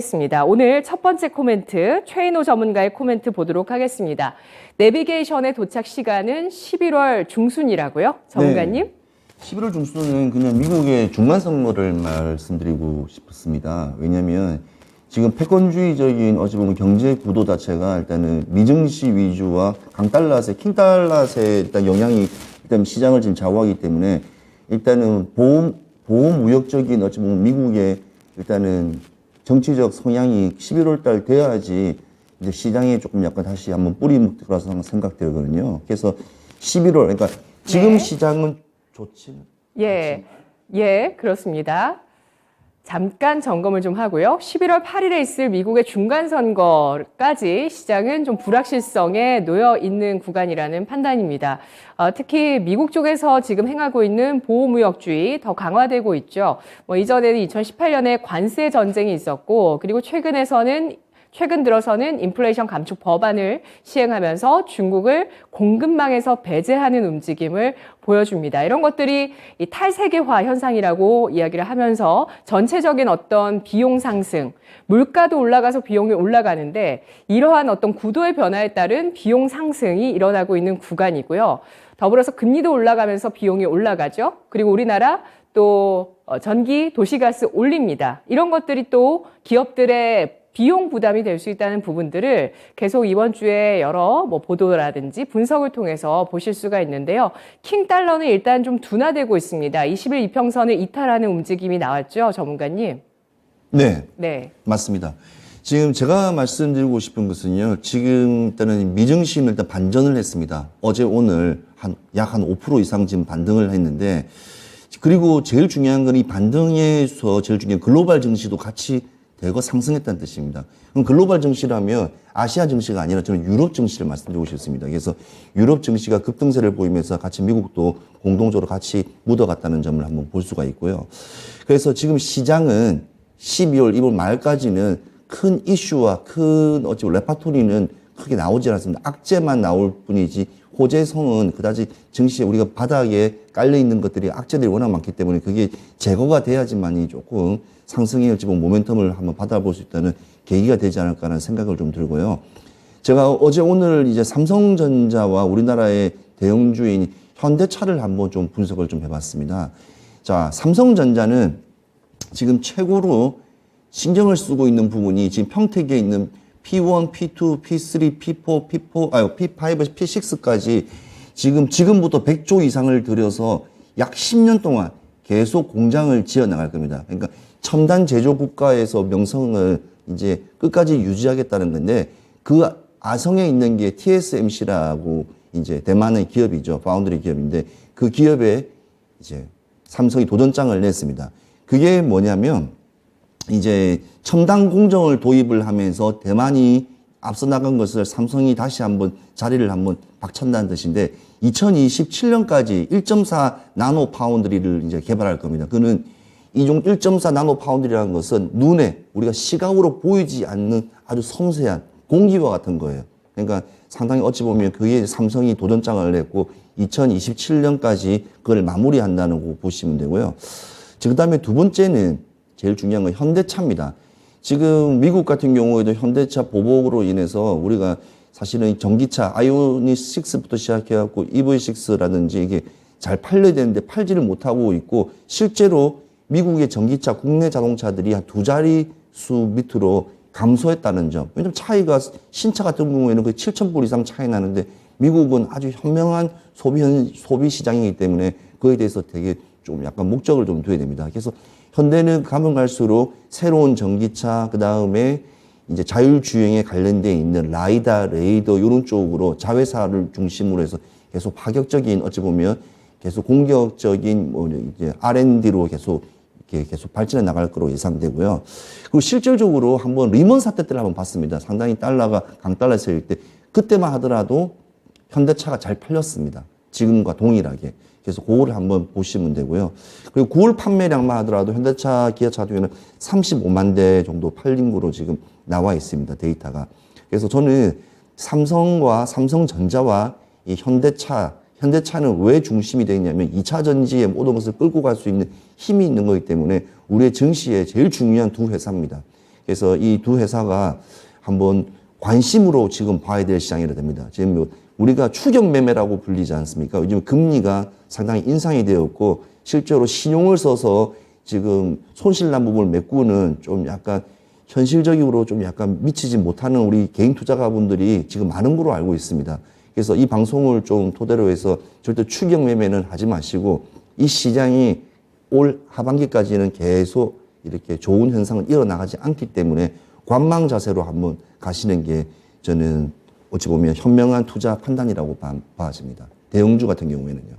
있습니다. 오늘 첫 번째 코멘트, 최인호 전문가의 코멘트 보도록 하겠습니다. 내비게이션의 도착 시간은 11월 중순이라고요? 전문가님? 네. 11월 중순은 그냥 미국의 중간선거를 말씀드리고 싶습니다. 왜냐하면 지금 패권주의적인 어찌 보면 경제 구도 자체가 일단은 미증시 위주와 강달러세, 킹달러세 일단 영향이 일단 시장을 지금 좌우하기 때문에 일단은 보험 무역적인 어찌 보면 미국의 일단은 정치적 성향이 11월 달 돼야지 이제 시장에 조금 약간 다시 한번 뿌리 묶을 거라서 생각되거든요. 그래서 11월, 그러니까 지금 네. 시장은 좋지는. 예, 그렇습니다. 잠깐 점검을 좀 하고요. 11월 8일에 있을 미국의 중간선거까지 시장은 좀 불확실성에 놓여 있는 구간이라는 판단입니다. 특히 미국 쪽에서 지금 행하고 있는 보호무역주의 더 강화되고 있죠. 이전에는 2018년에 관세 전쟁이 있었고, 그리고 최근 들어서는 인플레이션 감축 법안을 시행하면서 중국을 공급망에서 배제하는 움직임을 보여줍니다. 이런 것들이 이 탈세계화 현상이라고 이야기를 하면서 전체적인 어떤 비용 상승, 물가도 올라가서 비용이 올라가는데 이러한 어떤 구도의 변화에 따른 비용 상승이 일어나고 있는 구간이고요. 더불어서 금리도 올라가면서 비용이 올라가죠. 그리고 우리나라 또 전기, 도시가스 올립니다. 이런 것들이 또 기업들의 비용 부담이 될 수 있다는 부분들을 계속 이번 주에 여러 보도라든지 분석을 통해서 보실 수가 있는데요. 킹달러는 일단 좀 둔화되고 있습니다. 20일 이평선을 이탈하는 움직임이 나왔죠, 전문가님? 네. 맞습니다. 지금 제가 말씀드리고 싶은 것은요. 지금 일단은 미증시는 일단 반전을 했습니다. 어제 오늘 약 한 5% 이상 지금 반등을 했는데, 그리고 제일 중요한 건 이 반등에서 제일 중요한 글로벌 증시도 같이 대거 상승했다는 뜻입니다. 그럼 글로벌 증시라면 아시아 증시가 아니라 저는 유럽 증시를 말씀드리고 싶습니다. 그래서 유럽 증시가 급등세를 보이면서 같이 미국도 공동적으로 같이 묻어갔다는 점을 한번 볼 수가 있고요. 그래서 지금 시장은 12월, 1월 말까지는 큰 이슈와 큰 레파토리는 크게 나오지 않았습니다. 악재만 나올 뿐이지 호재성은 그다지 증시에 우리가 바닥에 깔려있는 것들이 악재들이 워낙 많기 때문에 그게 제거가 돼야지만이 조금 상승의 어찌보면 모멘텀을 한번 받아볼 수 있다는 계기가 되지 않을까라는 생각을 좀 들고요. 제가 어제 오늘 이제 삼성전자와 우리나라의 대형주인 현대차를 한번 좀 분석을 좀 해봤습니다. 자, 삼성전자는 지금 최고로 신경을 쓰고 있는 부분이 지금 평택에 있는 P1, P2, P3, P4, P5, P6까지 지금부터 100조 이상을 들여서 약 10년 동안 계속 공장을 지어 나갈 겁니다. 그러니까 첨단 제조 국가에서 명성을 이제 끝까지 유지하겠다는 건데 그 아성에 있는 게 TSMC라고 이제 대만의 기업이죠. 파운드리 기업인데 그 기업에 이제 삼성이 도전장을 냈습니다. 그게 뭐냐면 이제 첨단 공정을 도입을 하면서 대만이 앞서 나간 것을 삼성이 다시 한번 자리를 한번 박찬다는 뜻인데 2027년까지 1.4 나노 파운드리를 이제 개발할 겁니다. 그는 이종 1.4 나노 파운드리라는 것은 눈에 우리가 시각으로 보이지 않는 아주 섬세한 공기와 같은 거예요. 그러니까 상당히 어찌 보면 그게 삼성이 도전장을 냈고 2027년까지 그걸 마무리한다는 거 보시면 되고요. 그 다음에 두 번째는 제일 중요한 건 현대차입니다. 지금 미국 같은 경우에도 현대차 보복으로 인해서 우리가 사실은 전기차 아이오닉 6부터 시작해갖고 EV6라든지 이게 잘 팔려야 되는데 팔지를 못하고 있고 실제로 미국의 전기차 국내 자동차들이 한 두 자릿수 밑으로 감소했다는 점. 왜냐면 차이가 신차 같은 경우에는 거의 7,000불 이상 차이 나는데 미국은 아주 현명한 소비 시장이기 때문에 그에 대해서 되게 좀 약간 목적을 좀 둬야 됩니다. 그래서 현대는 가면 갈수록 새로운 전기차, 그 다음에 이제 자율주행에 관련되어 있는 라이다, 레이더, 이런 쪽으로 자회사를 중심으로 해서 계속 파격적인 어찌 보면 계속 공격적인 이제 R&D로 계속 발전해 나갈 거로 예상되고요. 그리고 실질적으로 한번 리먼 사태 때를 한번 봤습니다. 상당히 달러가 강달러세일 때 그때만 하더라도 현대차가 잘 팔렸습니다. 지금과 동일하게. 그래서 그거를 한번 보시면 되고요. 그리고 9월 판매량만 하더라도 현대차, 기아차 같은 경우는 35만 대 정도 팔린 거로 지금 나와 있습니다. 데이터가. 그래서 저는 삼성과 삼성전자와 이 현대차는 왜 중심이 되어 있냐면 2차 전지의 모든 것을 끌고 갈 수 있는 힘이 있는 거기 때문에 우리의 증시에 제일 중요한 두 회사입니다. 그래서 이 두 회사가 한번 관심으로 지금 봐야 될 시장이라 됩니다. 지금 뭐 우리가 추격 매매라고 불리지 않습니까? 요즘 금리가 상당히 인상이 되었고 실제로 신용을 써서 지금 손실난 부분을 메꾸는 좀 약간 현실적으로 좀 약간 미치지 못하는 우리 개인 투자가분들이 지금 많은 걸로 알고 있습니다. 그래서 이 방송을 좀 토대로 해서 절대 추격 매매는 하지 마시고 이 시장이 올 하반기까지는 계속 이렇게 좋은 현상을 이어나가지 않기 때문에 관망 자세로 한번 가시는 게 저는 어찌 보면 현명한 투자 판단이라고 봐집니다. 대형주 같은 경우에는요.